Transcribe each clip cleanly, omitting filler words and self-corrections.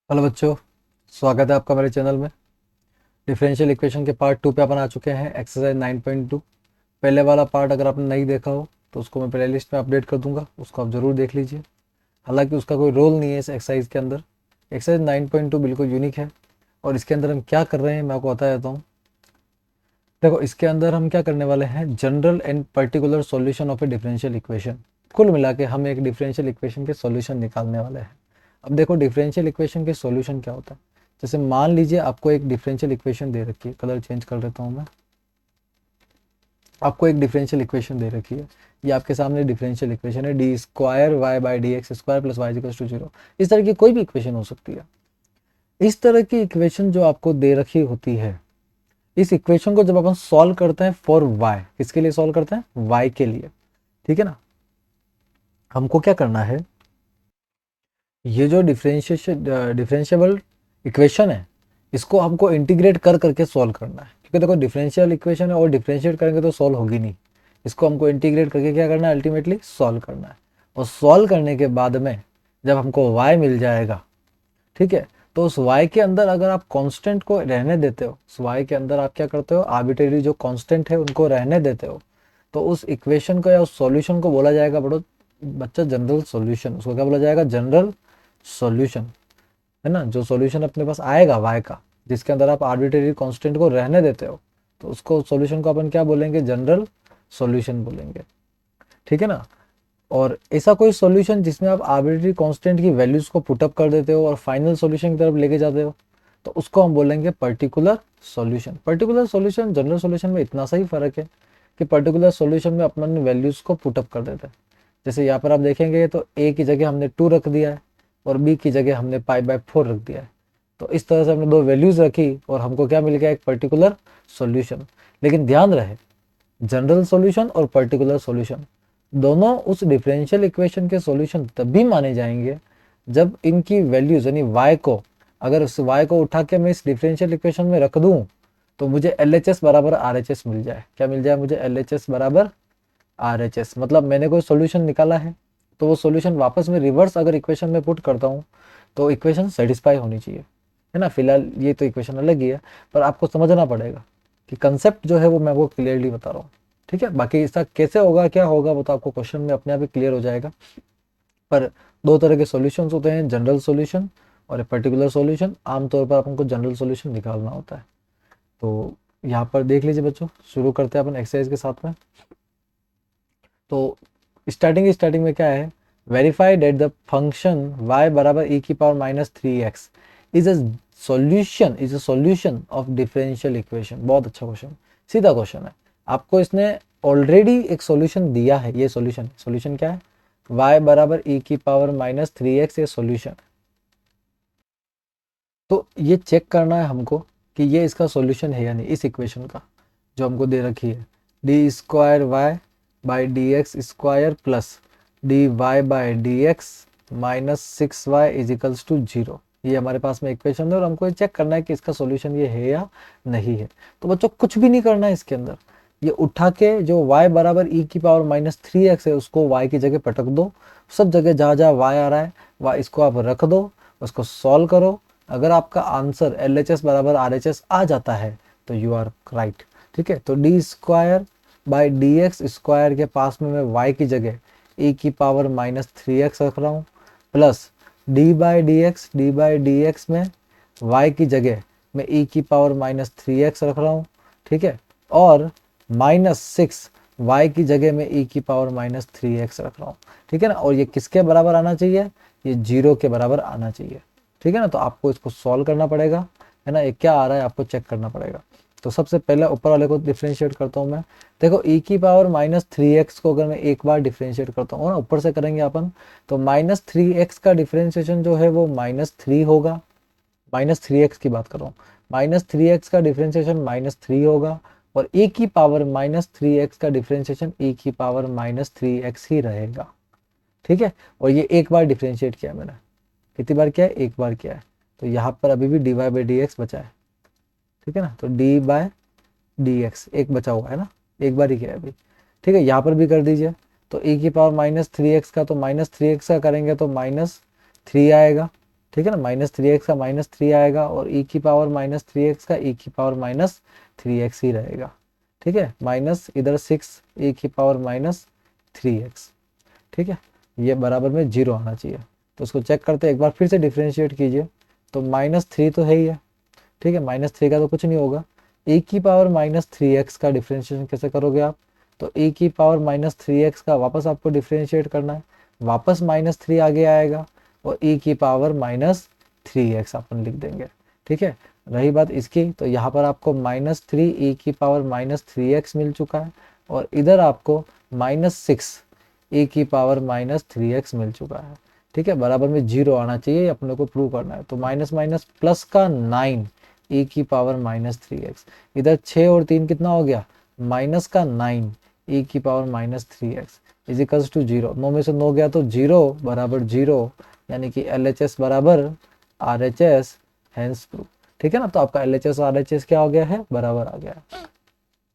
Hello बच्चों, स्वागत है आपका मेरे चैनल में। डिफरेंशियल इक्वेशन के पार्ट 2 पे अपन आ चुके हैं, एक्सरसाइज 9.2। पहले वाला पार्ट अगर आपने नहीं देखा हो तो उसको मैं प्ले लिस्ट में अपडेट कर दूंगा, उसको आप ज़रूर देख लीजिए। हालांकि उसका कोई रोल नहीं है इस एक्सरसाइज के अंदर। एक्सरसाइज 9.2 बिल्कुल यूनिक है और इसके अंदर हम क्या कर रहे हैं मैं आपको बता देता हूँ। देखो, इसके अंदर हम क्या करने वाले हैं, general and particular solution of a differential equation. कुल मिला के हम एक डिफरेंशियल इक्वेशन के सॉल्यूशन निकालने वाले हैं। अब देखो, डिफरेंशियल इक्वेशन के सॉल्यूशन क्या होता है। जैसे मान लीजिए आपको एक डिफरेंशियल इक्वेशन दे रखी है, कलर चेंज कर देता हूँ मैं। आपको एक डिफरेंशियल इक्वेशन दे रखी है, ये आपके सामने डिफरेंशियल इक्वेशन है, d square y by d x square plus y equal to zero. इस तरह की कोई भी इक्वेशन हो सकती है। इस तरह की इक्वेशन जो आपको दे रखी होती है, इस इक्वेशन को जब अपन सॉल्व करते हैं फॉर वाई, किसके लिए सॉल्व करते हैं, वाई के लिए, ठीक है ना। हमको क्या करना है, ये जो डिफरेंशिएबल इक्वेशन है, इसको हमको इंटीग्रेट कर करके सॉल्व करना है। क्योंकि देखो, डिफरेंशियल इक्वेशन है और डिफरेंशिएट करेंगे तो सॉल्व होगी नहीं। इसको हमको इंटीग्रेट करके क्या करना है, अल्टीमेटली सॉल्व करना है। और सॉल्व करने के बाद में जब हमको y मिल जाएगा, ठीक है, तो उस y के अंदर अगर आप कांस्टेंट को रहने देते हो, उस y के अंदर आप क्या करते हो, आर्बिट्रेरी जो कांस्टेंट है उनको रहने देते हो, तो उस इक्वेशन को या उस सॉल्यूशन को बोला जाएगा बड़ो बच्चा जनरल सॉल्यूशन। उसको क्या बोला जाएगा, जनरल सॉल्यूशन, है ना। जो सॉल्यूशन अपने पास आएगा y का, जिसके अंदर आप आर्बिट्रेरी कांस्टेंट को रहने देते हो, तो उसको सॉल्यूशन को अपन क्या बोलेंगे, जनरल सॉल्यूशन बोलेंगे, ठीक है ना। और ऐसा कोई सॉल्यूशन जिसमें आप आर्बिट्रेरी कांस्टेंट की वैल्यूज को पुटअप कर देते हो और फाइनल सॉल्यूशन की तरफ लेके जाते हो, तो उसको हम बोलेंगे particular solution. Particular solution general solution में इतना सा ही फर्क है कि पर्टिकुलर सॉल्यूशन में अपन वैल्यूज को पुटअप कर देते हैं। जैसे यहाँ पर आप देखेंगे तो ए की जगह हमने 2 रख दिया है और बी की जगह हमने पाई/4 रख दिया है। तो इस तरह से हमने 2 वैल्यूज रखी और हमको क्या मिल गया, एक पर्टिकुलर सॉल्यूशन। लेकिन ध्यान रहे, जनरल सॉल्यूशन और पर्टिकुलर सॉल्यूशन दोनों उस डिफरेंशियल इक्वेशन के सॉल्यूशन तभी माने जाएंगे जब इनकी वैल्यूज यानी y को, अगर उस y को उठा के मैं इस डिफरेंशियल इक्वेशन में रख दूं तो मुझे LHS बराबर RHS मिल जाए। क्या मिल जाए मुझे, LHS बराबर RHS। मतलब मैंने कोई सॉल्यूशन निकाला है तो वो सॉल्यूशन वापस में रिवर्स अगर इक्वेशन में पुट करता हूँ तो इक्वेशन सेटिस्फाई होनी चाहिए, है ना। फिलहाल ये तो इक्वेशन अलग ही है, पर आपको समझना पड़ेगा कि कंसेप्ट जो है वो मैं वो क्लियरली बता रहा हूँ, ठीक है। बाकी इसका कैसे होगा, क्या होगा, वो तो आपको क्वेश्चन में अपने आप ही क्लियर हो जाएगा। पर 2 तरह के सॉल्यूशंस होते हैं, जनरल सॉल्यूशन और एक पर्टिकुलर सॉल्यूशन। आमतौर पर अपन को जनरल सॉल्यूशन निकालना होता है। तो यहाँ पर देख लीजिए बच्चों, शुरू करते हैं अपन एक्सरसाइज के साथ में। तो स्टार्टिंग में क्या है, verify that the function y बराबर e की power -3x is a solution of differential equation. बहुत अच्छा क्वेश्चन, सीधा क्वेश्चन है। आपको इसने ऑलरेडी एक सॉल्यूशन दिया है, ये सॉल्यूशन क्या है, y बराबर e की पावर -3x, ये सॉल्यूशन। तो ये चेक करना है हमको कि ये इसका सॉल्यूशन है या नहीं, इस इक्वेशन का जो हमको दे रखी है, d square y by d x square plus d y by d x -6y is equals to 0। ये हमारे पास में इक्वेशन है और हमको ये चेक करना है कि इसका सॉल्यूशन ये है या नहीं है। तो बच्चों कुछ भी नहीं करना है इसके अंदर, ये उठा के जो y बराबर e की पावर -3x है उसको y की जगह पटक दो। सब जगह जहाँ जहाँ y आ रहा है वह इसको आप रख दो, उसको सॉल्व करो। अगर आपका आंसर LHS बराबर RHS आ जाता है तो यू आर राइट, ठीक है। तो d square by d x square के पास में मैं y की जगह e की पावर -3x रख रहा हूँ, plus D by d x में y की जगह मैं e की पावर -3x रख रहा हूँ, ठीक है। और -6 y की जगह में e की पावर -3x रख रहा हूँ, ठीक है ना। और ये किसके बराबर आना चाहिए, ये 0 के बराबर आना चाहिए, ठीक है ना। तो आपको इसको सॉल्व करना पड़ेगा, है ना। ये क्या आ रहा है आपको चेक करना पड़ेगा। तो सबसे पहले ऊपर वाले को डिफ्रेंशिएट करता हूँ मैं। देखो e की पावर -3x को अगर मैं एक बार डिफ्रेंशिएट करता हूँ ना, ऊपर से करेंगे अपन, तो -3x का डिफ्रेंशिएशन जो है वो -3 होगा। -3x की बात कर रहा हूँ, -3x का डिफ्रेंशिएशन -3 होगा। और e की पावर -3x का डिफ्रेंशिएशन e की पावर -3x ही रहेगा, ठीक है। और ये एक बार डिफ्रेंशिएट किया मैंने, कितनी बार किया है, एक बार किया है। तो यहाँ पर अभी भी dy बाई डी एक्स बचा है, ठीक है ना। तो डी बाई डी एक्स एक बचा हुआ है ना, एक बार ही किया है अभी, ठीक है। यहाँ पर भी कर दीजिए। तो e की पावर -3x का, तो -3x का करेंगे तो -3 आएगा, ठीक है ना, -3x का -3 आएगा और e की पावर -3x का e की पावर -3x ही रहेगा। ठीक है, माइनस इधर 6 e की पावर -3x। ठीक है, ये बराबर में 0 आना चाहिए। तो उसको चेक करते हैं, एक बार फिर से डिफ्रेंशिएट कीजिए। तो -3 तो है ही है, ठीक है, -3 का तो कुछ नहीं होगा। e की पावर -3x का डिफ्रेंशिएशन कैसे करोगे आप? तो e की पावर -3x का वापस आपको डिफ्रेंशिएट करना है, वापस -3 आगे आएगा और e की पावर -3x अपन लिख देंगे। ठीक है, रही बात इसकी, तो यहाँ पर आपको -3 e की पावर -3x मिल चुका है और इधर आपको -6 e की पावर -3x मिल चुका है। ठीक है, बराबर में 0 आना चाहिए, अपने को प्रूव करना है। तो माइनस माइनस प्लस का 9 e की पावर -3x, इधर 6 और 3 कितना हो गया, माइनस का 9 e की पावर -3x इजिकल्स टू 0। 9 में से 9 गया तो 0 बराबर 0, यानी कि LHS बराबर RHS, हैंस प्रूफ। ठीक है ना, तो आपका LHS और RHS क्या हो गया है, बराबर आ गया है।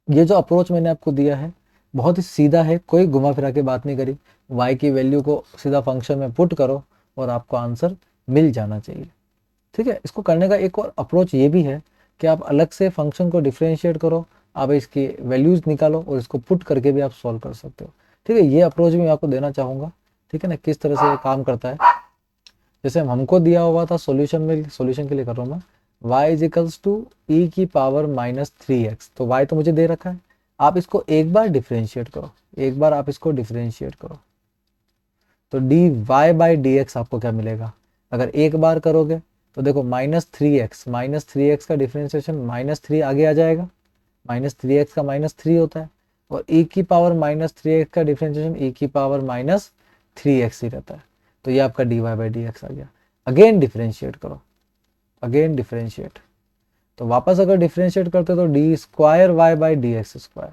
ये जो अप्रोच मैंने आपको दिया है बहुत ही सीधा है, कोई घुमा फिरा के बात नहीं करी। y की वैल्यू को सीधा फंक्शन में पुट करो और आपको आंसर मिल जाना चाहिए। ठीक है, इसको करने का एक और अप्रोच ये भी है कि आप अलग से फंक्शन को डिफ्रेंशिएट करो, आप इसकी वैल्यूज निकालो और इसको पुट करके भी आप सॉल्व कर सकते हो। ठीक है, ये अप्रोच भी मैं आपको देना चाहूँगा। ठीक है ना, किस तरह से ये काम करता है, जैसे हमको दिया हुआ था सॉल्यूशन में, सॉल्यूशन के लिए कर रहा हूँ मैं, y इजिकल्स टू e की पावर -3x। तो y तो मुझे दे रखा है, आप इसको एक बार डिफ्रेंशिएट करो, एक बार आप इसको डिफ्रेंशिएट करो तो dy/dx आपको क्या मिलेगा। अगर एक बार करोगे तो देखो -3x का डिफ्रेंशिएशन -3 आगे आ जाएगा, -3x का -3 होता है और e की पावर -3x का डिफ्रेंशिएशन e की पावर -3x ही रहता है। तो ये आपका dy/dx आ गया। अगेन डिफ्रेंशिएट करो, अगेन डिफ्रेंशिएट, तो वापस अगर डिफ्रेंशिएट करते हो तो d² y/dx²,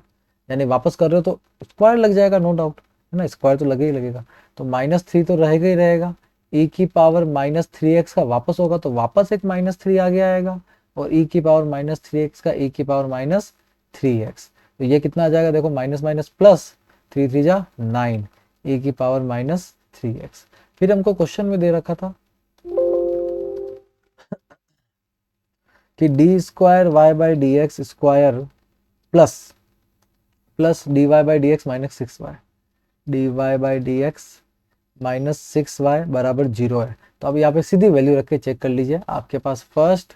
यानी वापस कर रहे हो तो स्क्वायर लग जाएगा, नो डाउट है ना, स्क्वायर तो लगे ही लगेगा। तो -3 तो रहेगा ही रहेगा, e की पावर -3x का वापस होगा तो वापस एक -3 आगे आएगा और e की पावर -3x का e की पावर -3x। तो ये कितना आ जाएगा, देखो माइनस माइनस प्लस, 3 3 जा 9 e की पावर -3x। फिर हमको क्वेश्चन में दे रखा था कि d²y/dx² plus dy/dx -6y, dy/dx -6y बराबर 0 है। तो अब यहाँ पे सीधी वैल्यू रख के चेक कर लीजिए, आपके पास फर्स्ट,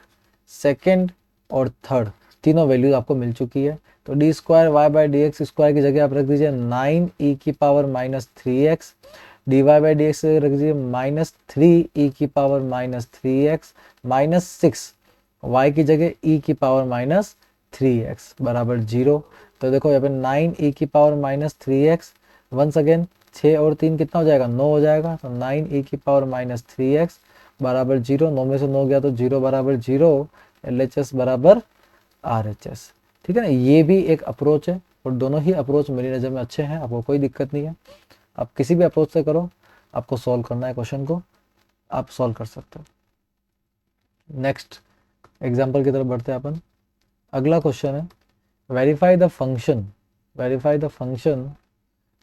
सेकंड और थर्ड तीनों वैल्यू आपको मिल चुकी है। तो d²y/dx² की जगह आप रख दीजिए 9 e की पावर -3x, dy/dx रख दीजिए -3 e की पावर -3x -6 y की जगह e की पावर -3x बराबर 0। तो देखो यहाँ पे 9 e की पावर -3x, वंस अगेन 6 और 3 कितना हो जाएगा, 9 हो जाएगा। तो 9 e की पावर -3x बराबर 0, 9 में से 9 गया तो 0 बराबर 0, LHS बराबर RHS। ठीक है ना, ये भी एक अप्रोच है और दोनों ही अप्रोच मेरी नज़र में अच्छे हैं, आपको कोई दिक्कत नहीं है। आप किसी भी अप्रोच से करो, आपको सॉल्व करना है क्वेश्चन को, आप सॉल्व कर सकते हो। नेक्स्ट एग्जाम्पल की तरफ बढ़ते हैं अपन। अगला क्वेश्चन है, verify the function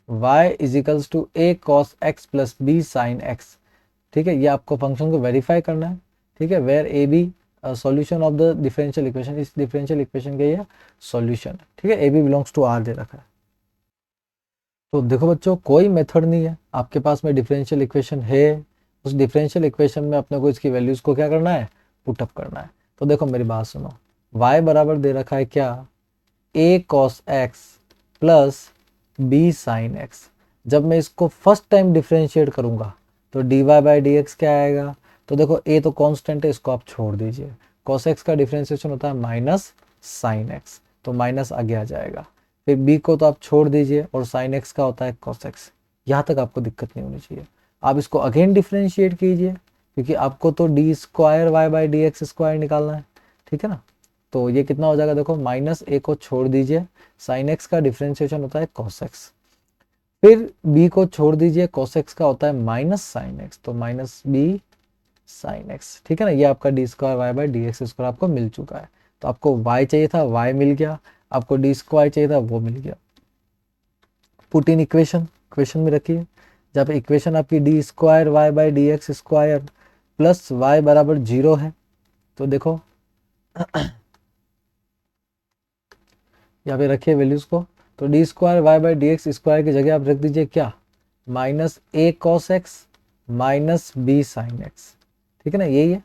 y equals to a cos x plus b sin x। ठीक है, ये आपको फंक्शन को वेरीफाई करना है। ठीक है, where a b solution of the differential equation, इस डिफरेंशियल इक्वेशन के ये सॉल्यूशन। ठीक है, a b belongs to R दे रखा है। तो देखो बच्चों, कोई मेथड नहीं है, आपके पास में डिफरेंशियल इक्वेशन है, उस डिफरेंशियल इक्वेशन में अपने को इसकी वैल्यूज को क्या करना है, पुटअप करना है। तो देखो मेरी बात सुनो, y बराबर दे रखा है क्या, a cos x plus b sin x। जब मैं इसको फर्स्ट टाइम डिफरेंशिएट करूंगा तो dy/dx क्या आएगा। तो देखो a तो कांस्टेंट है, इसको आप छोड़ दीजिए, cos x का डिफरेंशिएशन होता है माइनस sin x, तो माइनस आगे आ जाएगा। फिर b को तो आप छोड़ दीजिए और sin x का होता है cos x। यहाँ तक आपको दिक्कत नहीं होनी चाहिए। आप इसको अगेन डिफरेंशिएट कीजिए, क्योंकि आपको तो d²y/dx² निकालना है। ठीक है ना, तो ये कितना हो जाएगा, देखो माइनस a को छोड़ दीजिए, sin x का डिफरेंशिएशन होता है cos x, फिर b को छोड़ दीजिए, cos x का होता है माइनस sin x, तो माइनस b sin x। ठीक है ना, ये आपका d²y/dx² आपको मिल चुका है। तो आपको y चाहिए था, y मिल गया, आपको d² चाहिए था, वो मिल गया। पुट इन इक्वेशन में रखिए, जहाँ पे इक्वेशन आपकी d²y/dx² प्लस वाई बराबर 0 है। तो देखो यहाँ पे रखिए वैल्यूज को, तो d square y by d x square की जगह आप रख दीजिए क्या, minus a cos x minus b sine x, ठीक है ना, यही है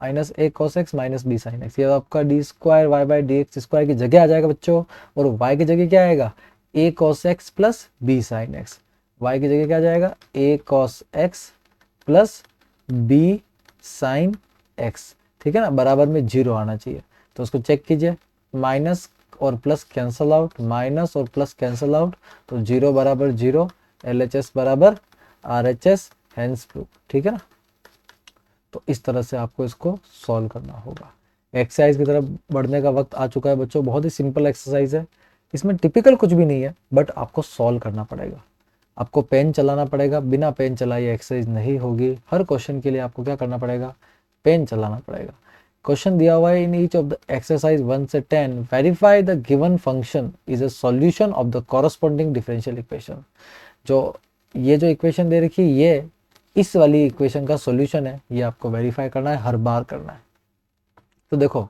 minus a cos x minus b sine x. ये आपका d square y by d x square की जगह आ जाएगा बच्चों, और वाई की जगह क्या आएगा, a cos x plus b sine x. Y की जगह क्या आ जाएगा, a cos x plus b sine x, ठीक है ना, बराबर में 0 आना चाहिए। तो उसको चेक कीजिए, माइनस और प्लस कैंसल आउट, माइनस और प्लस कैंसल आउट, तो 0 बराबर 0, LHS बराबर RHS, हेंस प्रूफ, ठीक है ना। तो इस तरह से आपको इसको सॉल्व करना होगा। एक्सरसाइज की तरफ बढ़ने का वक्त आ चुका है बच्चों। बहुत ही सिंपल एक्सरसाइज है, इसमें टिपिकल कुछ भी नहीं है, बट आपको सॉल्व करना पड़ेगा, आपको पेन चलाना पड़ेगा। बिना पेन चलाए एक्सरसाइज नहीं होगी। हर क्वेश्चन के लिए आपको क्या करना पड़ेगा, पेन चलाना पड़ेगा। क्वेश्चन दिया हुआ है, in each of the exercise 1 से 10 verify the given function is a solution of the corresponding differential equation. जो ये जो इक्वेशन दे रखी है, ये इस वाली इक्वेशन का सॉल्यूशन है, ये आपको वेरीफाई करना है, हर बार करना है। तो देखो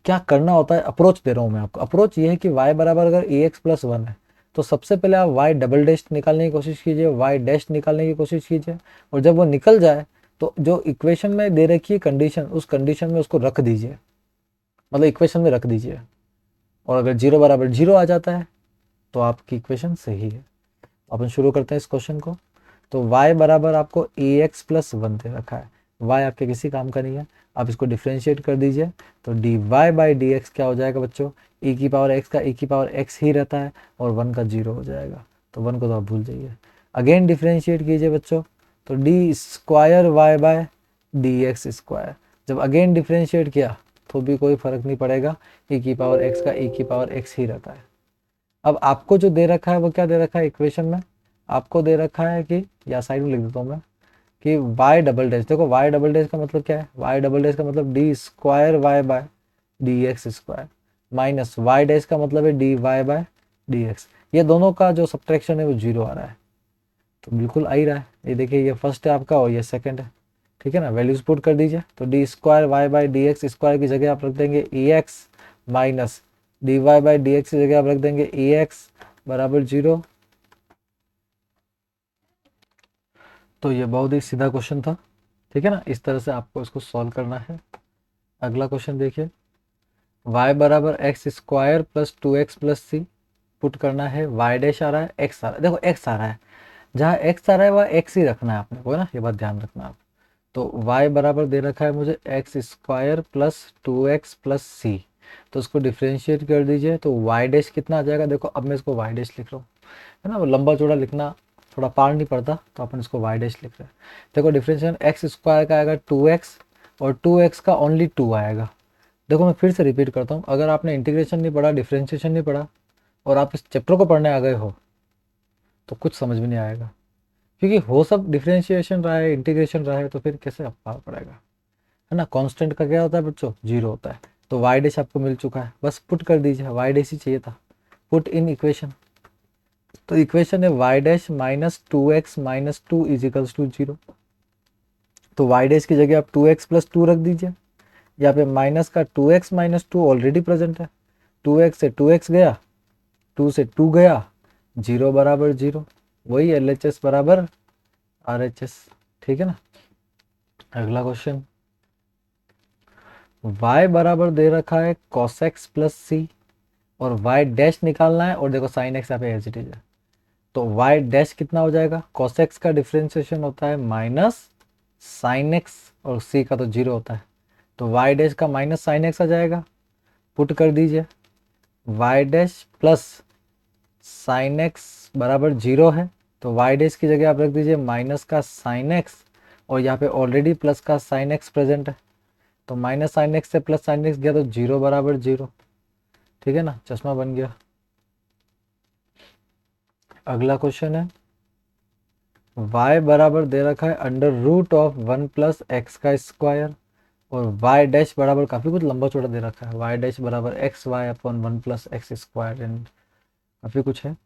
क्या करना होता है, अप्रोच दे रहा हूं मैं आपको। अप्रोच ये है कि y बराबर अगर ax प्लस 1 है, तो सबसे पहले आप y डबल डैश निकालने की कोशिश कीजिए, y डैश निकालने की कोशिश कीजिए, और जब वो निकल जाए तो जो इक्वेशन में दे रखी है कंडीशन, उस कंडीशन में उसको रख दीजिए, मतलब इक्वेशन में रख दीजिए, और अगर 0 बराबर 0 आ जाता है तो आपकी इक्वेशन सही है। अपन शुरू करते हैं इस क्वेश्चन को। तो y बराबर आपको ax प्लस 1 दे रखा है, y आपके किसी काम का नहीं है, आप इसको डिफ्रेंशिएट कर दीजिए, तो dy बाई डी एक्स क्या हो जाएगा बच्चों, e की पावर x का e की पावर x ही रहता है, और 1 का 0 हो जाएगा, तो 1 को तो आप भूल जाइए। अगेन डिफ्रेंशिएट कीजिए बच्चों, तो d square y by d x square. जब अगेन डिफ्रेंशिएट किया तो भी कोई फर्क नहीं पड़ेगा, e की पावर x का e की पावर x ही रहता है। अब आपको जो दे रखा है वो क्या दे रखा है इक्वेशन में, आपको दे रखा है कि, या साइड में लिख देता हूँ मैं, कि y डबल डैश। देखो y डबल डैश का मतलब क्या है, y डबल डैश का मतलब d square y by d x square, minus y dash का मतलब है d y by d x. ये दोनों का जो सब्ट्रैक्शन है वो 0 आ रहा है, तो बिल्कुल आ ही रहा है। ये देखिए, ये फर्स्ट है आपका और ये सेकंड है, ठीक है ना। वैल्यूज पुट कर दीजिए, तो d square y by d x square की जगह आप रख देंगे a x, minus d y by d x की जगह आप रख देंगे ए एक्स बराबर 0। तो ये बहुत ही सीधा क्वेश्चन था, ठीक है ना। इस तरह से आपको इसको सॉल्व करना है। अगला क्वेश्चन देखिए, y बराबर x square plus 2x plus c put करना है। y डैश आ रहा है, x आ रहा है, देखो x आ रहा है, जहाँ x आ रहा है वह x ही रखना है आपने को, है ना, ये बात ध्यान रखना आप। तो y बराबर दे रखा है मुझे x square plus 2x plus c, तो उसको डिफ्रेंशिएट कर दीजिए, तो y डैश कितना आ जाएगा। देखो अब मैं इसको y डैश लिख रहा हूँ, है ना, वो लंबा चौड़ा लिखना थोड़ा पार नहीं पड़ता, तो अपन इसको y डैश लिख रहे हैं। देखो डिफ्रेंशिएशन एक्स स्क्वायर का आएगा 2x, और 2x का ओनली 2 आएगा। देखो मैं फिर से रिपीट करता हूँ, अगर आपने इंटीग्रेशन नहीं पढ़ा, डिफ्रेंशिएशन नहीं पढ़ा, और आप इस चैप्टर को पढ़ने आ गए हो, तो कुछ समझ में नहीं आएगा, क्योंकि हो सब डिफ्रेंशिएशन रहा है, इंटीग्रेशन रहा है, तो फिर कैसे आप पार पड़ेगा, है ना। कांस्टेंट का क्या होता है बच्चों, 0 होता है। तो y डैश आपको मिल चुका है, बस पुट कर दीजिए, y डैश ही चाहिए था, पुट इन इक्वेशन। तो इक्वेशन है y dash minus 2x minus 2 equals to 0। तो y डैश की जगह आप 2x प्लस 2 रख दीजिए, यहाँ पे माइनस का 2x माइनस 2 ऑलरेडी प्रेजेंट है, 2x से 2x गया, 2 से 2 गया, 0 बराबर 0, वही LHS बराबर RHS, ठीक है ना। अगला क्वेश्चन, y बराबर दे रखा है cos x प्लस सी, और y डैश निकालना है, और देखो साइन x यहाँ पे एज इट इज है, तो y डैश कितना हो जाएगा, cos x का डिफ्रेंसिएशन होता है माइनस साइन x, और c का तो 0 होता है, तो y डैश का माइनस साइन x आ जाएगा, पुट कर दीजिए, y dash plus sign x बराबर 0 है, तो y डैश की जगह आप रख दीजिए माइनस का साइन x, और यहाँ पे ऑलरेडी प्लस का साइन x प्रेजेंट है, तो माइनस साइन एक्स से प्लस साइन एक्स गया तो 0 बराबर 0, ठीक है ना, चश्मा बन गया। अगला क्वेश्चन है, y बराबर दे रखा है under root of 1 plus x का स्क्वायर, और y डैश बराबर काफ़ी कुछ लंबा चौड़ा दे रखा है, y डैश बराबर x y upon 1 plus x square, and काफ़ी कुछ है,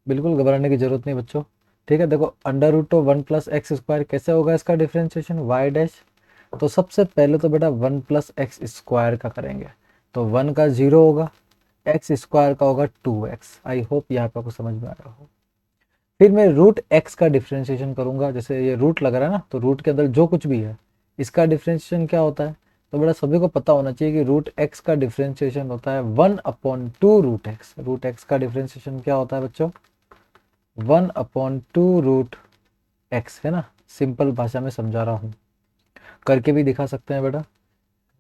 बिल्कुल घबराने की जरूरत नहीं बच्चों, ठीक है। देखो under root of 1 plus x square कैसे होगा इसका डिफ्रेंशिएशन, y डैश तो सबसे पहले तो बेटा 1 प्लस एक्स स्क्वायर का करेंगे, तो 1 का 0 होगा, एक्स स्क्वायर का होगा 2x। आई होप यहाँ पे आपको समझ में आया हो। फिर मैं रूट एक्स का डिफ्रेंशिएशन करूंगा, जैसे ये रूट लग रहा है ना, तो रूट के अंदर जो कुछ भी है इसका डिफ्रेंशिएशन क्या होता है, तो बेटा सभी को पता होना चाहिए कि रूट एक्स का डिफ्रेंशिएशन होता है 1/2 रूट एक्स। रूट एक्स का डिफ्रेंशिएशन क्या होता है बच्चों, 1/2 रूट एक्स, है ना। सिंपल भाषा में समझा रहा हूँ, करके भी दिखा सकते हैं बेटा।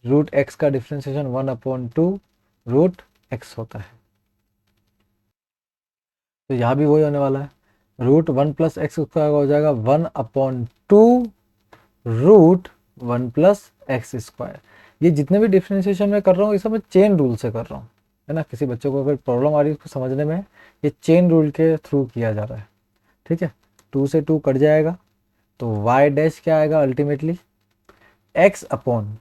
रूट एक्स का डिफ्रेंशिएशन 1/2 रूट एक्स होता है। तो यहाँ भी वही होने वाला है, रूट 1 प्लस एक्स स्क्वायर हो जाएगा 1/2 रूट 1 प्लस एक्स स्क्वायर। ये जितने भी डिफ्रेंशिएशन मैं कर रहा हूँ ये सब मैं चेन रूल से कर रहा हूँ, है ना। किसी बच्चों को अगर प्रॉब्लम आ रही है उसको समझने में, ये चेन रूल के थ्रू किया जा रहा है, ठीक है। 2 से 2 कट जाएगा, तो वाई डैश क्या आएगा ultimately, x upon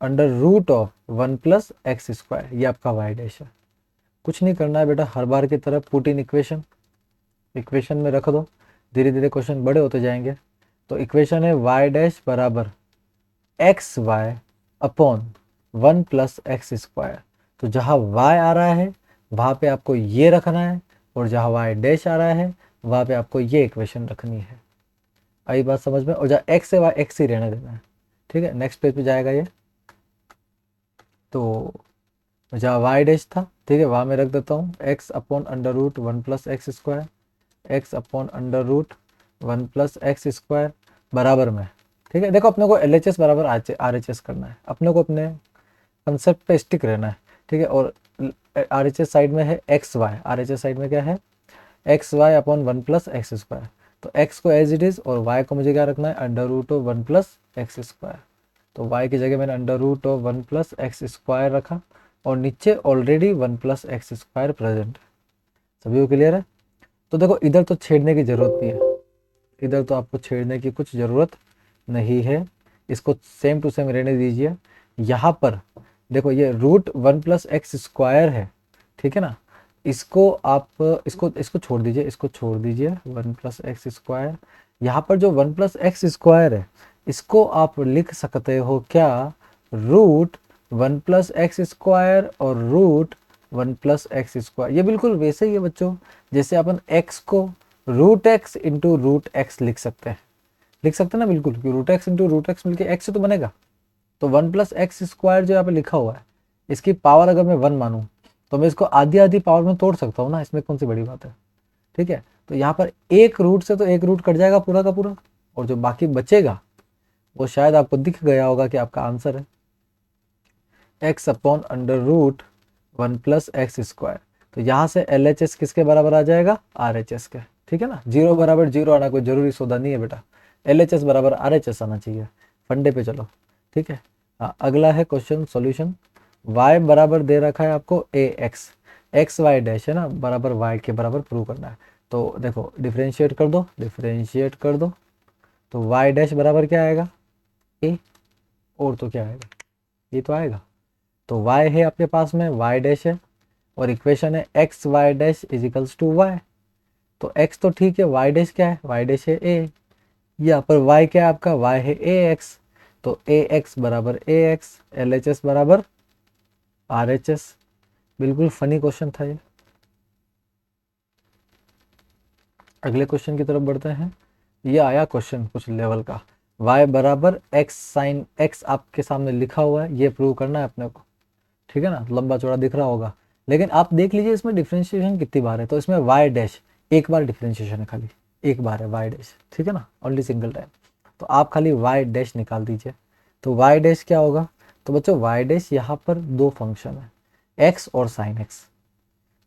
under root of 1 plus x square, ये आपका वाई डैश है। कुछ नहीं करना है बेटा, हर बार की तरह पुट इन इक्वेशन, इक्वेशन में रख दो, धीरे धीरे क्वेश्चन बड़े होते जाएंगे। तो इक्वेशन है वाई डैश बराबर x y upon 1 plus x square. तो जहाँ वाई आ रहा है वहाँ पे आपको ये रखना है, और जहाँ वाई डैश आ रहा है वहाँ पे आपको ये इक्वेशन रखनी है। आई बात समझ में, और जहाँ एक्स है वहाँ एक्स ही रहने देना है, ठीक है। नेक्स्ट पेज पे जाएगा ये, तो जहाँ वाई डैश था, ठीक है, वहाँ मैं रख देता हूँ x upon under root 1 plus x square, x upon under root 1 plus x square बराबर में, ठीक है। देखो अपने को LHS बराबर RHS करना है, अपने को अपने कंसेप्ट पे स्टिक रहना है, ठीक है। और RHS साइड में है एक्स वाई, RHS साइड में क्या है x y upon 1 plus x square. तो एक्स को एज इट इज़ और वाई को मुझे क्या रखना है under root of 1 plus x square. तो वाई की जगह मैंने under root of 1 plus x square रखा, और नीचे already 1 plus x square present है। सभी को क्लियर है। तो देखो इधर तो छेड़ने की ज़रूरत नहीं है, इधर तो आपको छेड़ने की कुछ ज़रूरत नहीं है, इसको सेम टू सेम रहने दीजिए। यहाँ पर देखो ये रूट 1 प्लस एक्स स्क्वायर है, ठीक है ना। इसको आप इसको इसको छोड़ दीजिए, इसको छोड़ दीजिए 1 प्लस एक्स स्क्वायर। यहाँ पर जो 1 प्लस एक्स स्क्वायर है इसको आप लिख सकते हो क्या, रूट 1 प्लस एक्स स्क्वायर और रूट 1 प्लस एक्स स्क्वायर। ये बिल्कुल वैसे ही है बच्चों जैसे अपन x को root x into root x लिख सकते हैं, लिख सकते हैं ना बिल्कुल, कि root x into root x मिलकर एक्स से तो बनेगा। तो 1 प्लस एक्स स्क्वायर जो यहाँ पे लिखा हुआ है इसकी पावर अगर मैं 1 मानूँ तो मैं इसको आधी आधी पावर में तोड़ सकता हूँ ना, इसमें कौन सी बड़ी बात है, ठीक है। तो यहाँ पर एक रूट से तो एक रूट कट जाएगा पूरा का पूरा, और जो बाकी बचेगा वो शायद आपको दिख गया होगा कि आपका आंसर है x upon under root 1 plus x square. तो यहाँ से LHS किसके बराबर आ जाएगा, RHS के, ठीक है ना। 0 बराबर 0 आना कोई जरूरी सौदा नहीं है बेटा, LHS बराबर RHS आना चाहिए। फंडे पे चलो, ठीक है। हाँ अगला है क्वेश्चन सॉल्यूशन। y बराबर दे रखा है आपको AX, एक्स वाई डैश है ना बराबर y के बराबर प्रूव करना है। तो देखो डिफ्रेंशिएट कर दो, डिफ्रेंशिएट कर दो, तो y डैश बराबर क्या आएगा a, और तो क्या आएगा ये तो आएगा। तो y है आपके पास में, y डैश है, और इक्वेशन है x y dash equals to y. तो x तो ठीक है, y डैश क्या है, y डैश है a, यहाँ पर y क्या है आपका, y है ax। तो ax बराबर ax, LHS बराबर RHS। बिल्कुल फनी क्वेश्चन था ये। अगले क्वेश्चन की तरफ बढ़ते हैं। ये आया क्वेश्चन कुछ लेवल का, y बराबर x साइन x आपके सामने लिखा हुआ है, ये प्रूव करना है अपने को, ठीक है ना। लंबा चौड़ा दिख रहा होगा, लेकिन आप देख लीजिए इसमें डिफ्रेंशिएशन कितनी बार है। तो इसमें y डैश एक बार डिफ्रेंशिएशन है, खाली एक बार है y डैश, ठीक है ना, ओनली सिंगल टाइम। तो आप खाली y डैश निकाल दीजिए। तो y डैश क्या होगा, तो बच्चों y डैश यहाँ पर दो फंक्शन है x और साइन x,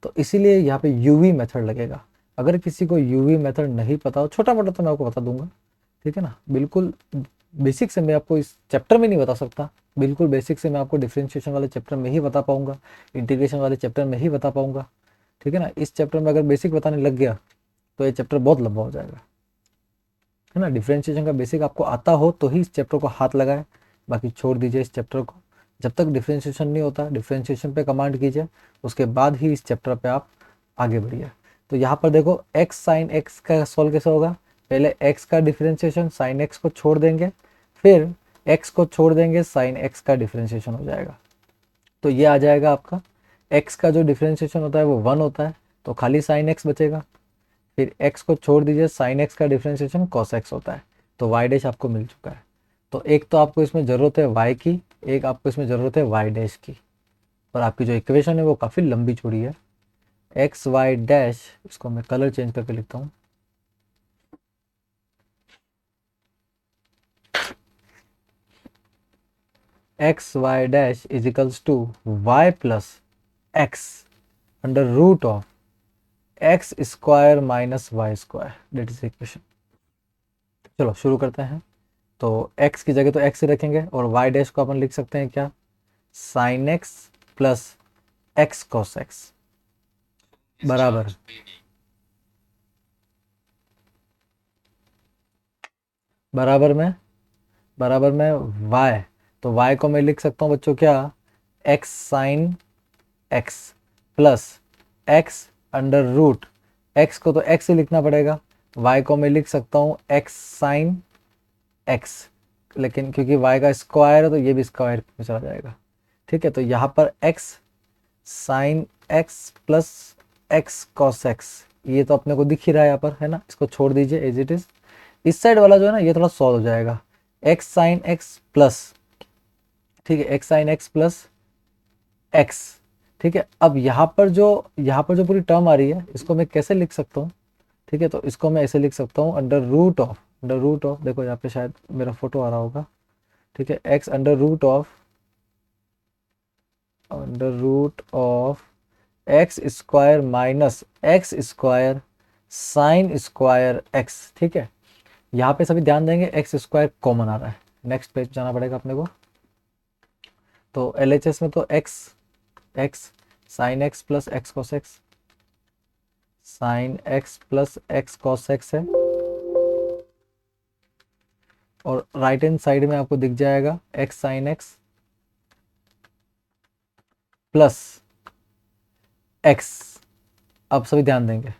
तो इसीलिए यहाँ पे यूवी मेथड लगेगा। अगर किसी को यूवी मेथड नहीं पता हो, छोटा मोटा तो मैं आपको बता दूंगा, ठीक है ना। बिल्कुल बेसिक से मैं आपको इस चैप्टर में नहीं बता सकता, बिल्कुल बेसिक से मैं आपको डिफरेंशिएशन वाले चैप्टर में ही बता पाऊंगा, इंटीग्रेशन वाले चैप्टर में ही बता पाऊंगा, ठीक है ना। इस चैप्टर में अगर बेसिक बताने लग गया तो ये चैप्टर बहुत लंबा हो जाएगा, है ना। डिफरेंशिएशन का बेसिक आपको आता हो तो ही इस चैप्टर को हाथ लगाए, बाकी छोड़ दीजिए इस चैप्टर को। जब तक डिफरेंशिएशन नहीं होता डिफरेंशिएशन पे कमांड कीजिए, उसके बाद ही इस चैप्टर पे आप आगे बढ़िए। तो यहाँ पर देखो x साइन x का सॉल्व कैसे होगा, पहले x का डिफरेंशिएशन साइन x को छोड़ देंगे, फिर x को छोड़ देंगे साइन x का डिफ्रेंशिएशन हो जाएगा। तो ये आ जाएगा आपका x का जो डिफ्रेंशिएशन होता है वो 1 होता है, तो खाली साइन x बचेगा। फिर x को छोड़ दीजिए, साइन x का डिफ्रेंशिएशन cos x होता है, तो y डैश आपको मिल चुका है। तो एक तो आपको इसमें ज़रूरत है y की, एक आपको इसमें ज़रूरत है y डैश की, और आपकी जो इक्वेशन है वो काफ़ी लंबी चौड़ी है। एक्स वाई डैश, इसको मैं कलर चेंज करके लिखता हूँ, x y dash is equals to y plus x under root of x square minus y square, that is equation. चलो शुरू करते हैं। तो x की जगह तो x ही रखेंगे, और y डैश को अपन लिख सकते हैं क्या, sine x plus x cos x बराबर बराबर में y। तो y को मैं लिख सकता हूँ बच्चों क्या, x sine x plus x under root, x को तो x ही लिखना पड़ेगा, y को मैं लिख सकता हूँ x साइन x, लेकिन क्योंकि y का स्क्वायर है तो ये भी स्क्वायर में चला जाएगा। ठीक है, तो यहाँ पर x sine x plus x cos x, ये तो अपने को दिख ही रहा है यहाँ पर, है ना, इसको छोड़ दीजिए एज इट इज। इस साइड वाला जो है ना ये थोड़ा सॉल्व हो जाएगा, x साइन x प्लस, ठीक है, x sine x plus x। ठीक है, अब यहाँ पर जो पूरी टर्म आ रही है इसको मैं कैसे लिख सकता हूँ, ठीक है, तो इसको मैं ऐसे लिख सकता हूँ अंडर रूट ऑफ, देखो यहाँ पे शायद मेरा फोटो आ रहा होगा, ठीक है, x under root of x square minus x square sine square x. ठीक है, यहाँ पे सभी ध्यान देंगे एक्स स्क्वायर कॉमन आ रहा है, नेक्स्ट पेज जाना पड़ेगा अपने को। तो LHS में तो x sine x plus x cos x, sine x plus x cos x है, और राइट हैंड साइड में आपको दिख जाएगा x sine x plus x. अब सभी ध्यान देंगे,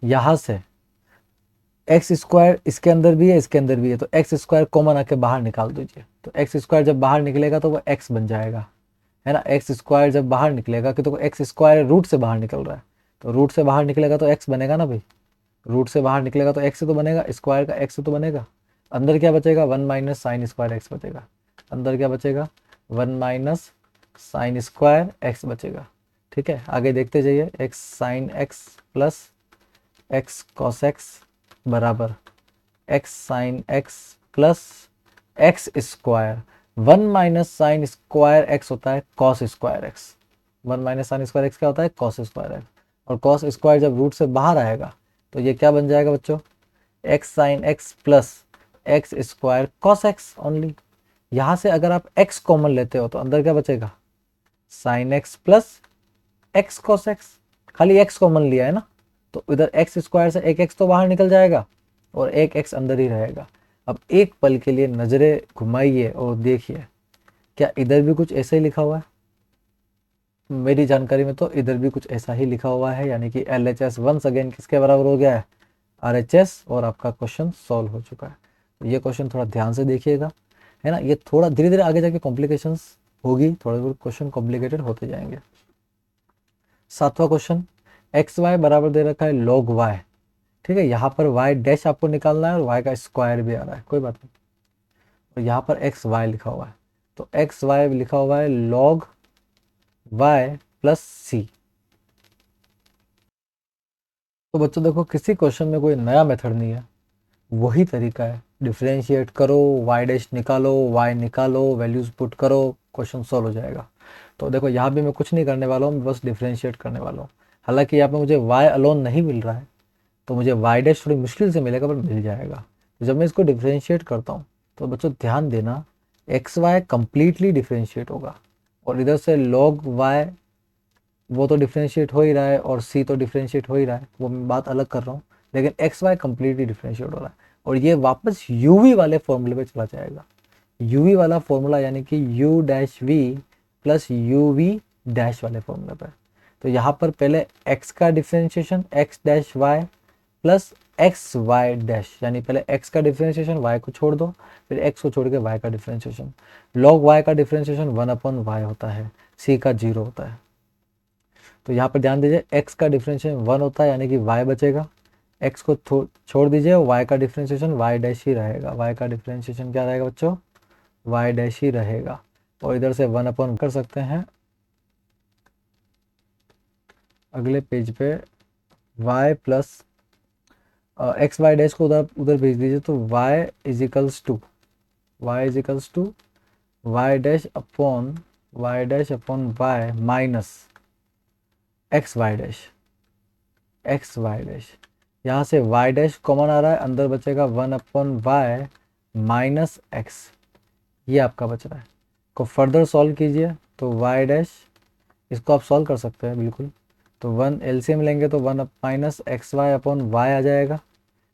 यहां से एक्स स्क्वायर इसके अंदर भी है इसके अंदर भी है, तो एक्स स्क्वायर कॉमन आके बाहर निकाल दीजिए, तो एक्स स्क्वायर जब बाहर निकलेगा तो वो एक्स बन जाएगा, है ना, एक्स स्क्वायर जब बाहर निकलेगा, कि तो एक्स स्क्वायर रूट से बाहर निकल रहा है, तो रूट से बाहर निकलेगा तो एक्स बनेगा ना भाई, रूट से बाहर निकलेगा तो एक्स से तो बनेगा, स्क्वायर का एक्स से तो बनेगा। अंदर क्या बचेगा, 1 माइनस साइन स्क्वायर एक्स बचेगा, अंदर क्या बचेगा, 1 माइनस साइन स्क्वायर एक्स बचेगा। ठीक है, आगे देखते जाइए, x sine x plus x cos x बराबर x sine x plus x square, 1 minus sine square x होता है cos square x, 1 minus sine square x क्या होता है, कॉस स्क्वायर एक्स, और कॉस स्क्वायर जब रूट से बाहर आएगा तो ये क्या बन जाएगा बच्चों, x sine x plus x square cos x only. यहाँ से अगर आप x कॉमन लेते हो तो अंदर क्या बचेगा, sign x plus x cos x, खाली x कॉमन लिया है ना, तो इधर एक्स स्क्वायर से एक x तो बाहर निकल जाएगा और एक x अंदर ही रहेगा। अब एक पल के लिए नज़रें घुमाइए और देखिए, क्या इधर भी कुछ ऐसा ही लिखा हुआ है, मेरी जानकारी में तो इधर भी कुछ ऐसा ही लिखा हुआ है, यानी कि LHS वंस अगेन किसके बराबर हो गया है, RHS, और आपका क्वेश्चन सॉल्व हो चुका है। तो ये क्वेश्चन थोड़ा ध्यान से देखिएगा, है ना, ये थोड़ा धीरे धीरे आगे जाके कॉम्प्लिकेशंस होगी, थोड़े बहुत क्वेश्चन कॉम्प्लिकेटेड होते जाएंगे। 7वां क्वेश्चन, एक्स वाई बराबर दे रखा है log y। ठीक है, यहाँ पर y डैश आपको निकालना है और y का स्क्वायर भी आ रहा है, कोई बात नहीं, और यहाँ पर एक्स वाई लिखा हुआ है, तो एक्स वाई लिखा हुआ है log y प्लस सी। तो बच्चों देखो, किसी क्वेश्चन में कोई नया मेथड नहीं है, वही तरीका है, डिफ्रेंशिएट करो, y डैश निकालो, y निकालो, वैल्यूज पुट करो, क्वेश्चन सॉल्व हो जाएगा। तो देखो यहाँ भी मैं कुछ नहीं करने वाला हूँ, मैं बस डिफ्रेंशिएट करने वाला हूँ। हालांकि यहाँ पे मुझे y अलोन नहीं मिल रहा है, तो मुझे y डैश थोड़ी मुश्किल से मिलेगा, पर मिल जाएगा। तो जब मैं इसको डिफ्रेंशिएट करता हूँ तो बच्चों ध्यान देना, एक्स वाई कम्प्लीटली डिफ्रेंशिएट होगा, और इधर से log y वो तो डिफ्रेंशिएट हो ही रहा है, और c तो डिफ्रेंशिएट हो ही रहा है, वो मैं बात अलग कर रहा हूँ, लेकिन एक्स वाई कम्प्लीटली डिफ्रेंशिएट हो रहा है, और ये वापस uv वाले फॉर्मूले पे चला जाएगा। uv वाला फॉर्मूला यानी कि u dash v plus uv dash वाले फॉर्मूले पर। तो यहाँ पर पहले x का differentiation x dash y plus x y dash, यानी पहले एक्स का डिफ्रेंशिएशन वाई को छोड़ दो, फिर एक्स को छोड़ के वाई का डिफ्रेंशिएशन। लॉग वाई का डिफ्रेंशिएशन 1/y होता है, सी का 0 होता है। तो यहाँ पर ध्यान दीजिए एक्स का डिफ्रेंशिएशन 1 होता है, यानी कि y बचेगा, एक्स को छोड़ दीजिए, y का डिफ्रेंशिएशन y डैश ही रहेगा। y का डिफ्रेंशिएशन क्या रहेगा बच्चों, y डैश ही रहेगा। और इधर से 1/, कर सकते हैं अगले पेज पे y plus x y dash को उधर उधर भेज दीजिए, तो y equals to y dash upon y minus x y dash. यहाँ से y डैश कॉमन आ रहा है, अंदर बचेगा 1/y माइनस एक्स, ये आपका बच रहा है। को फर्दर सॉल्व कीजिए तो y डैश, इसको आप सॉल्व कर सकते हैं बिल्कुल। तो 1 एलसीएम लेंगे तो 1 minus x y upon y आ जाएगा।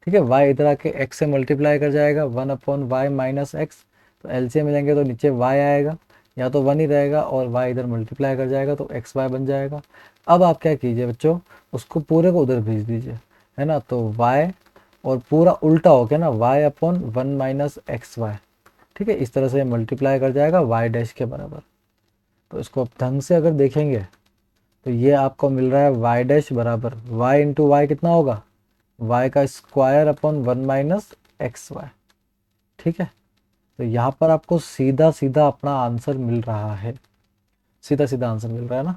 ठीक है, y इधर आके x से मल्टीप्लाई कर जाएगा, 1/y माइनस एक्स। तो एलसीएम लेंगे तो नीचे y आएगा, या तो 1 ही रहेगा और y इधर मल्टीप्लाई कर जाएगा तो एक्स वाई बन जाएगा। अब आप क्या कीजिए बच्चों, उसको पूरे को उधर भेज दीजिए, है ना। तो y और पूरा उल्टा हो गया ना, y/1 माइनस एक्स वाई। ठीक है, इस तरह से मल्टीप्लाई कर जाएगा y डैश के बराबर। तो इसको आप ढंग से अगर देखेंगे तो ये आपको मिल रहा है y डैश बराबर y इंटू वाई कितना होगा, y का square upon 1 minus x y. ठीक है, तो यहाँ पर आपको सीधा सीधा अपना आंसर मिल रहा है, सीधा आंसर मिल रहा है ना।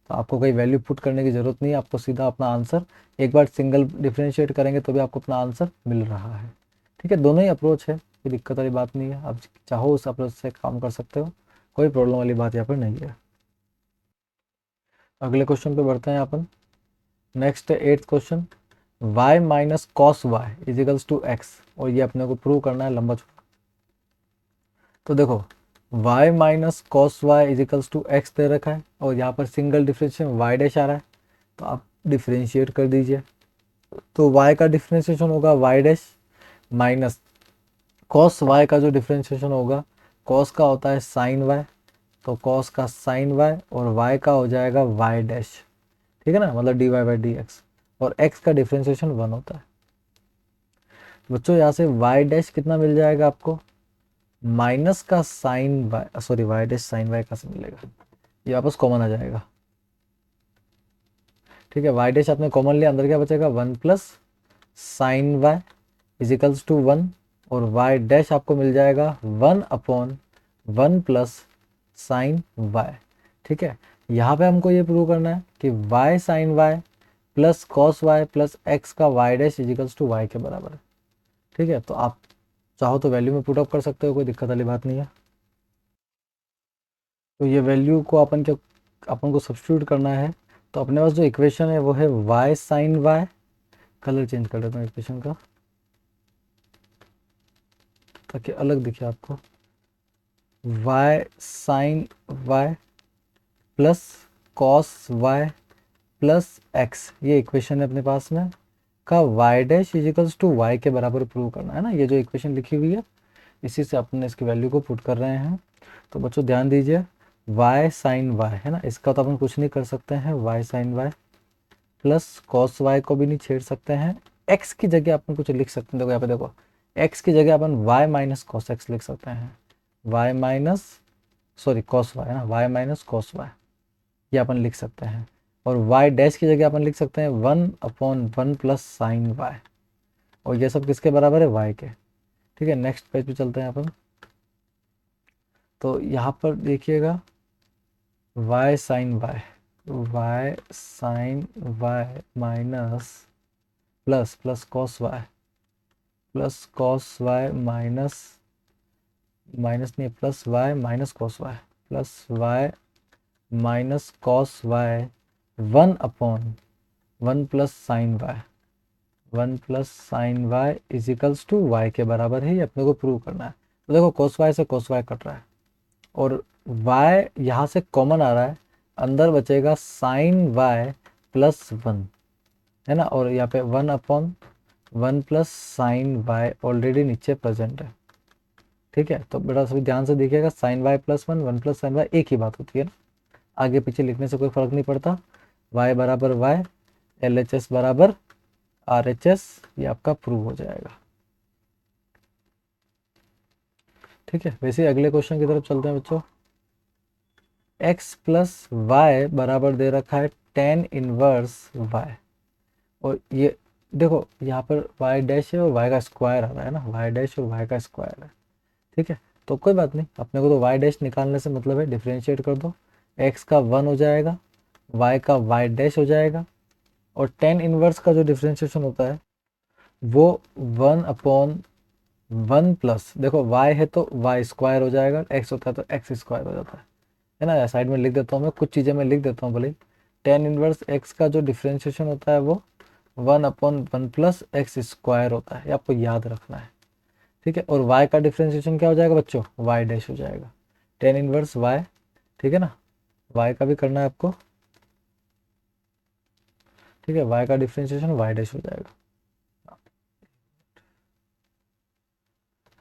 तो आपको कोई वैल्यू पुट करने की ज़रूरत नहीं है, आपको सीधा अपना आंसर, एक बार सिंगल डिफरेंशिएट करेंगे तो भी आपको अपना आंसर मिल रहा है। ठीक है, दोनों ही अप्रोच है, कोई दिक्कत वाली बात नहीं है, आप चाहो उस अप्रोच से काम कर सकते हो, कोई प्रॉब्लम वाली बात यहाँ पर नहीं है। अगले क्वेश्चन पे बढ़ते हैं अपन। नेक्स्ट है 8th question, y minus cos y equals to x, और ये अपने को प्रूव करना है लंबा चौड़ा। तो देखो y minus cos y equals to x दे रखा है, और यहाँ पर सिंगल डिफरेंशिएशन y डैश आ रहा है, तो आप डिफरेंशिएट कर दीजिए। तो y का डिफरेंशिएशन होगा y dash minus cos y का जो डिफरेंशिएशन होगा, कॉस का होता है साइन y, तो कॉस का साइन y और y का हो जाएगा y डैश। ठीक है ना, मतलब dy/dx, और x का डिफरेंशिएशन 1 होता है। बच्चों यहाँ से y डैश कितना मिल जाएगा आपको, माइनस का sine y, sorry y dash sine y का से मिलेगा, ये वापस कॉमन आ जाएगा। ठीक है, y डैश आपने कॉमन लिया, अंदर क्या बचेगा 1 plus sine y equals to 1, और y डैश आपको मिल जाएगा 1/1 प्लस साइन y। ठीक है, यहाँ पे हमको ये प्रूव करना है कि y sine y plus cos y plus x का y dash equals to y के बराबर है। ठीक है, तो आप चाहो तो वैल्यू में पुट अप कर सकते हो, कोई दिक्कत वाली बात नहीं है। तो ये वैल्यू को अपन को सब्स्टिट्यूट करना है, तो अपने पास जो इक्वेशन है वो है y sine y, colour change कर देता हूँ इक्वेशन का ताकि अलग दिखे आपको, y sine y plus cos y plus x, ये इक्वेशन है अपने पास में, का y dash equals to y के बराबर प्रूव करना है ना। ये जो इक्वेशन लिखी हुई है इसी से अपने इसकी वैल्यू को पुट कर रहे हैं। तो बच्चों ध्यान दीजिए, y साइन y है ना, इसका तो अपन कुछ नहीं कर सकते हैं, y sine y plus cos y को भी नहीं छेड़ सकते हैं, x की जगह अपन कुछ लिख सकते हैं। देखो यहाँ पे देखो, x की जगह अपन y माइनस कॉस x लिख सकते हैं, y minus sorry cos y है ना, y माइनस कॉस y ये अपन लिख सकते हैं, और y डैश की जगह अपन लिख सकते हैं 1/1 प्लस साइन y, और ये सब किसके बराबर है, y के। ठीक है, नेक्स्ट पेज पे चलते हैं अपन। तो यहाँ पर देखिएगा y sine y minus plus cos y minus नहीं, plus y minus cos y plus y minus cos y 1/1 plus sine y equals to y के बराबर है, ये अपने को प्रूव करना है। तो देखो cos y से cos y कट रहा है, और y यहाँ से कॉमन आ रहा है, अंदर बचेगा साइन y प्लस 1 है ना, और यहाँ पे 1/1 प्लस साइन y ऑलरेडी नीचे प्रेजेंट है। ठीक है, तो बेटा सभी ध्यान से देखिएगा, sine y plus 1 plus sine y एक ही बात होती है ना, आगे पीछे लिखने से कोई फर्क नहीं पड़ता। y बराबर y, LHS बराबर RHS ये आपका प्रूव हो जाएगा। ठीक है, वैसे अगले क्वेश्चन की तरफ चलते हैं बच्चों। x प्लस वाई बराबर दे रखा है tan इनवर्स y, और ये देखो यहाँ पर y डैश है और y का स्क्वायर आ रहा है ना, y डैश और y का स्क्वायर है। ठीक है, तो कोई बात नहीं, अपने को तो y डैश निकालने से मतलब है, डिफ्रेंशिएट कर दो, x का 1 हो जाएगा, y का y डैश हो जाएगा, और tan इनवर्स का जो डिफ्रेंशिएशन होता है वो 1/1 प्लस, देखो y है तो y स्क्वायर हो जाएगा, x होता है तो x स्क्वायर हो जाता है ना। साइड में लिख देता हूँ मैं, कुछ चीज़ें मैं लिख देता हूँ भले ही। tan इनवर्स x का जो डिफ्रेंशिएशन होता है वो 1/1 प्लस एक्स स्क्वायर होता है, ये आपको याद रखना है। ठीक है, और y का डिफ्रेंशिएशन क्या हो जाएगा बच्चों, y डैश हो जाएगा, tan इनवर्स y। ठीक है ना, y का भी करना है आपको। ठीक है, y का डिफ्रेंशिएशन y डैश हो जाएगा।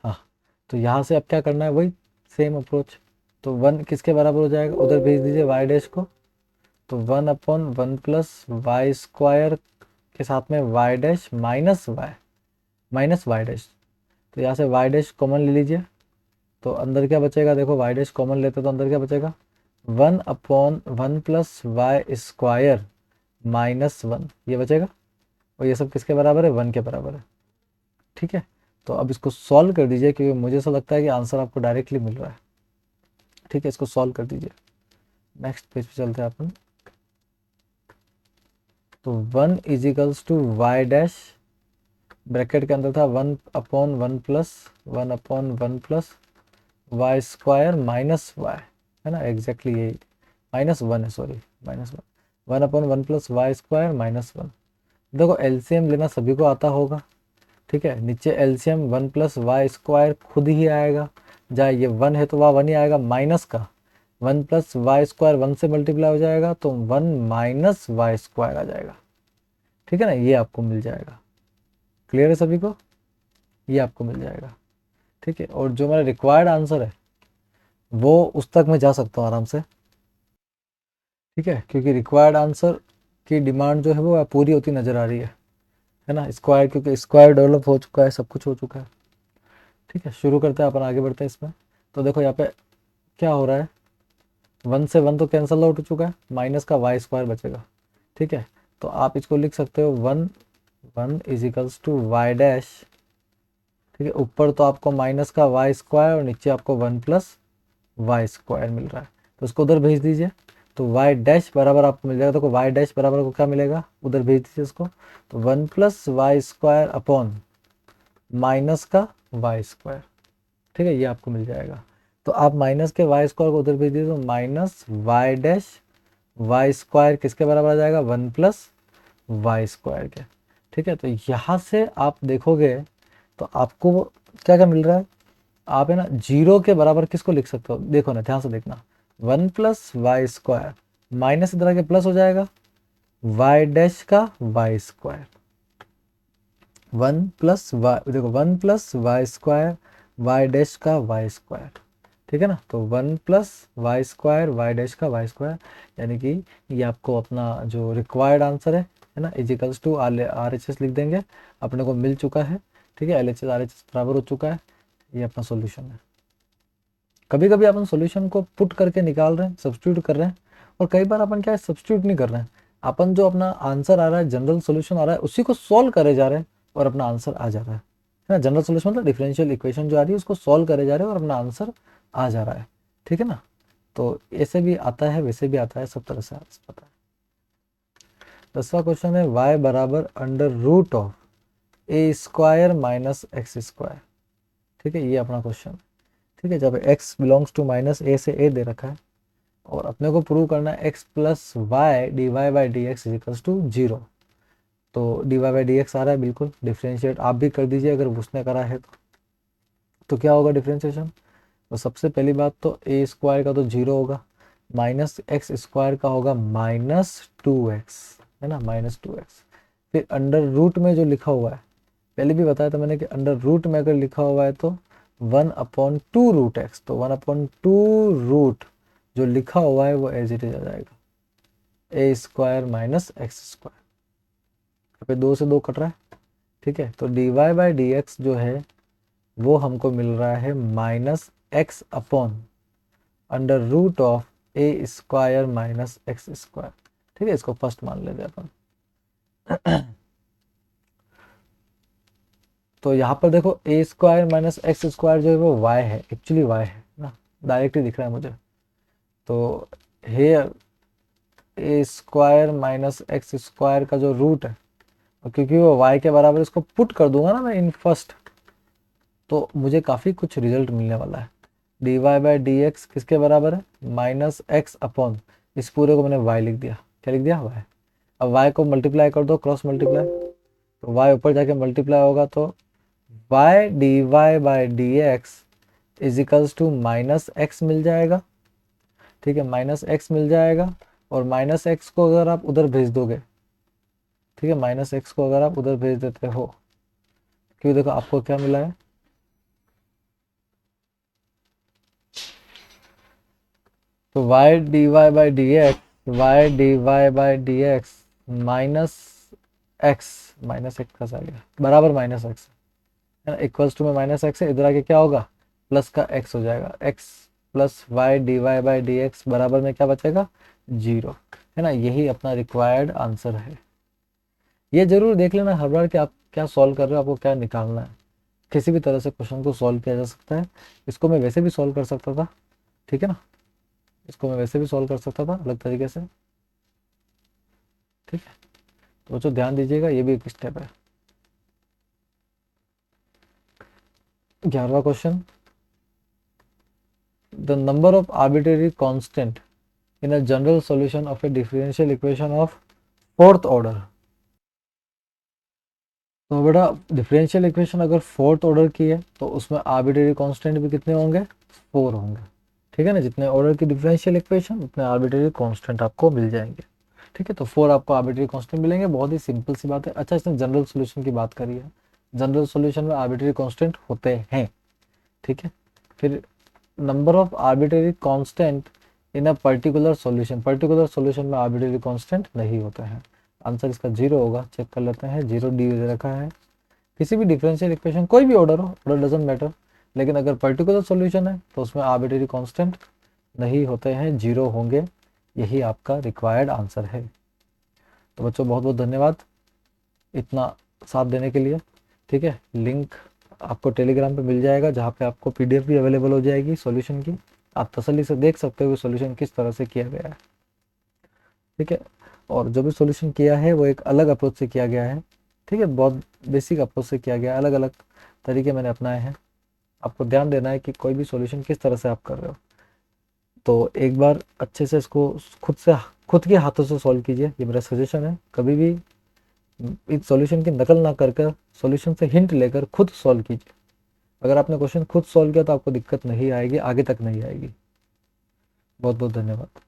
हाँ, तो यहाँ से अब क्या करना है, वही सेम अप्रोच। तो 1 किसके बराबर हो जाएगा, उधर भेज दीजिए y डैश को, तो 1/1 प्लस वाई स्क्वायर के साथ में y dash minus y dash, तो यहाँ से y डैश कॉमन ले लीजिए, तो अंदर क्या बचेगा, देखो y डैश कॉमन लेते तो अंदर क्या बचेगा, 1/1 प्लस वाई स्क्वायर माइनस 1, ये बचेगा, और ये सब किसके बराबर है, 1 के बराबर है। ठीक है, तो अब इसको सॉल्व कर दीजिए, क्योंकि मुझे ऐसा लगता है कि आंसर आपको डायरेक्टली मिल रहा है। ठीक है, इसको सॉल्व कर दीजिए। नेक्स्ट पेज पे चलते हैं अपन। तो 1 equals to y dash, bracket के अंदर था 1/1 plus y square minus y, है ना, एग्जैक्टली यही, -1 है, सॉरी -1, 1/1 प्लस वाई स्क्वायर -1। देखो एलसीएम लेना सभी को आता होगा। ठीक है, नीचे एलसीएम 1 प्लस वाई स्क्वायर खुद ही आएगा, जहाँ ये 1 है तो वहाँ 1 ही आएगा, माइनस का 1 प्लस वाई स्क्वायर 1 से मल्टीप्लाई हो जाएगा तो 1 माइनस वाई स्क्वायर आ जाएगा। ठीक है ना, ये आपको मिल जाएगा। क्लियर है सभी को, ये आपको मिल जाएगा। ठीक है, और जो मेरा रिक्वायर्ड आंसर है वो उस तक मैं जा सकता हूँ आराम से। ठीक है, क्योंकि रिक्वायर्ड आंसर की डिमांड जो है वो पूरी होती नज़र आ रही है ना, स्क्वायर, क्योंकि स्क्वायर डेवलप हो चुका है, सब कुछ हो चुका है। ठीक है, शुरू करते हैं अपन, आगे बढ़ते हैं इसमें। तो देखो यहाँ पे क्या हो रहा है, 1 से 1 तो कैंसिल आउट हो चुका है, माइनस का वाई स्क्वायर बचेगा। ठीक है, तो आप इसको लिख सकते हो 1 इजिकल्स टू वाई डैश। ठीक है, ऊपर तो आपको माइनस का वाई स्क्वायर और नीचे आपको 1 प्लस वाई स्क्वायर मिल रहा है, तो उसको उधर भेज दीजिए, तो वाई डैश बराबर आपको मिल जाएगा। तो वाई डैश बराबर को क्या मिलेगा, उधर भेज दीजिए उसको, तो 1 plus y square upon minus का वाई स्क्वायर। ठीक है, ये आपको मिल जाएगा। तो आप माइनस के वाई स्क्वायर को उधर भेज दीजिए, तो minus y dash y square किसके बराबर आ जाएगा, 1 प्लस वाई स्क्वायर के। ठीक है, तो यहाँ से आप देखोगे तो आपको क्या क्या मिल रहा है, आप है ना जीरो के बराबर किसको लिख सकते हो, देखो ना ध्यान से देखना, 1 प्लस वाई स्क्वायर माइनस इधर आके प्लस हो जाएगा, वाई डैश का वाई स्क्वायर, 1 प्लस वाई, देखो 1 plus y square y dash का वाई स्क्वायर। ठीक है ना, तो 1 plus y square y dash का वाई स्क्वायर, यानी कि ये आपको अपना जो रिक्वायर्ड आंसर है ना, इजिकल्स टू RHS लिख देंगे, अपने को मिल चुका है। ठीक है, LHS RHS बराबर हो चुका है, ये अपना सॉल्यूशन है। कभी कभी अपन सॉल्यूशन को पुट करके निकाल रहे हैं, सब्स्टिट्यूट कर रहे हैं, और कई बार अपन क्या है, सब्स्टिट्यूट नहीं कर रहे हैं, अपन जो अपना आंसर आ रहा है, जनरल सॉल्यूशन आ रहा है, उसी को सॉल्व करे जा रहे हैं और अपना आंसर आ जा रहा है ना। जनरल सॉल्यूशन मतलब डिफरेंशियल इक्वेशन जो आ रही है उसको सॉल्व करे जा रहे हैं और अपना आंसर आ जा रहा है। ठीक है ना, तो ऐसे भी आता है, वैसे भी आता है, सब तरह से पता है। 10वां क्वेश्चन है, y बराबर under root of a square minus x square. ठीक है, ये अपना क्वेश्चन है। ठीक है, जब x बिलोंग्स टू माइनस ए से a दे रखा है और अपने को प्रूव करना है x plus y d y by d x equals to 0, तो d y by d x आ रहा है, बिल्कुल डिफ्रेंशिएट आप भी कर दीजिए अगर उसने करा है तो क्या होगा डिफ्रेंशिएशन। तो सबसे पहली बात तो ए स्क्वायर का तो 0 होगा, माइनस एक्स स्क्वायर का होगा -2x, है ना, -2x। फिर अंडर रूट में जो लिखा हुआ है, पहले भी बताया था मैंने कि अंडर रूट में अगर लिखा हुआ है तो 1/2 रूट एक्स, तो 1/2 रूट जो लिखा हुआ है वो एज इट इज आ जाएगा, ए स्क्वायर माइनस एक्स स्क्वायर। पे 2 से 2 कट रहा है, ठीक है। तो dy बाई डी एक्स जो है वो हमको मिल रहा है minus x upon under root of a square minus x square, ठीक है। इसको फर्स्ट मान लेते हैं अपन। तो यहाँ पर देखो ए स्क्वायर माइनस एक्स स्क्वायर जो है वो वाई है, एक्चुअली वाई है ना, डायरेक्टली दिख रहा है मुझे। तो हेयर ए स्क्वायर माइनस एक्स स्क्वायर का जो रूट है, और क्योंकि वो वाई के बराबर इसको पुट कर दूंगा ना मैं इन फर्स्ट, तो मुझे काफ़ी कुछ रिजल्ट मिलने वाला है। D y by d x किसके बराबर है, माइनस एक्स अपॉन, इस पूरे को मैंने वाई लिख दिया, क्या लिख दिया, वाई। अब वाई को मल्टीप्लाई कर दो, क्रॉस मल्टीप्लाई, तो वाई ऊपर जाके मल्टीप्लाई होगा, तो y d y by d x is equals to minus x मिल जाएगा, ठीक है, माइनस एक्स मिल जाएगा। और माइनस एक्स को अगर आप उधर भेज दोगे, ठीक है, माइनस एक्स को अगर आप उधर भेज देते हो, क्यों, देखो आपको क्या मिला है, तो y d y by d x, y d y by d x minus x, minus x का आ गया बराबर माइनस एक्स है ना, इक्वल्स टू में माइनस एक्स है, इधर आके क्या होगा, प्लस का एक्स हो जाएगा, x plus y d y by d x बराबर में क्या बचेगा, 0, है ना। यही अपना रिक्वायर्ड आंसर है। ये जरूर देख लेना हर बार कि आप क्या सॉल्व कर रहे हो, आपको क्या निकालना है। किसी भी तरह से क्वेश्चन को सॉल्व किया जा सकता है। इसको मैं वैसे भी सॉल्व कर सकता था, ठीक है ना, इसको मैं वैसे भी सॉल्व कर सकता था अलग तरीके से, ठीक है। तो बच्चों ध्यान दीजिएगा, ये भी एक स्टेप है। 11वां question, the number of arbitrary constant in a general solution of a differential equation of fourth order. तो बेटा डिफरेंशियल इक्वेशन अगर फोर्थ ऑर्डर की है तो उसमें आर्बिट्रेरी कांस्टेंट भी कितने होंगे, 4 होंगे, ठीक है ना। जितने ऑर्डर की डिफरेंशियल इक्वेशन उतने आर्बिट्रेरी कांस्टेंट आपको मिल जाएंगे, ठीक है। तो 4 आपको आर्बिट्रेरी कांस्टेंट मिलेंगे, बहुत ही सिंपल सी बात है। अच्छा, इसने जनरल सॉल्यूशन की बात करी है, जनरल सॉल्यूशन में आर्बिट्रेरी कांस्टेंट होते हैं, ठीक है। फिर number of arbitrary constant in a particular solution, particular solution में आर्बिट्रेरी कांस्टेंट नहीं होते हैं। आंसर इसका 0 होगा, चेक कर लेते हैं, 0 डी दे रखा है। किसी भी डिफरेंशियल इक्वेशन कोई भी ऑर्डर हो, ऑर्डर डजंट मैटर, लेकिन अगर पर्टिकुलर सॉल्यूशन है तो उसमें आर्बिट्रेरी कांस्टेंट नहीं होते हैं, 0 होंगे। यही आपका रिक्वायर्ड आंसर है। तो बच्चों बहुत बहुत धन्यवाद इतना साथ देने के लिए, ठीक है। लिंक आपको टेलीग्राम पे मिल जाएगा, जहाँ पे आपको पीडीएफ भी अवेलेबल हो जाएगी सॉल्यूशन की। आप तसल्ली से देख सकते हो सॉल्यूशन किस तरह से किया गया है, ठीक है। और जो भी सॉल्यूशन किया है वो एक अलग अप्रोच से किया गया है, ठीक है, बहुत बेसिक अप्रोच से किया गया है, अलग अलग तरीके मैंने अपनाए हैं। आपको ध्यान देना है कि कोई भी सॉल्यूशन किस तरह से आप कर रहे हो। तो एक बार अच्छे से इसको खुद के हाथों से सॉल्व कीजिए, ये मेरा सजेशन है। कभी भी इस सॉल्यूशन की नकल ना कर कर सॉल्यूशन से हिंट लेकर खुद सॉल्व कीजिए। अगर आपने क्वेश्चन खुद सॉल्व किया तो आपको दिक्कत नहीं आएगी, आगे तक नहीं आएगी। बहुत बहुत धन्यवाद।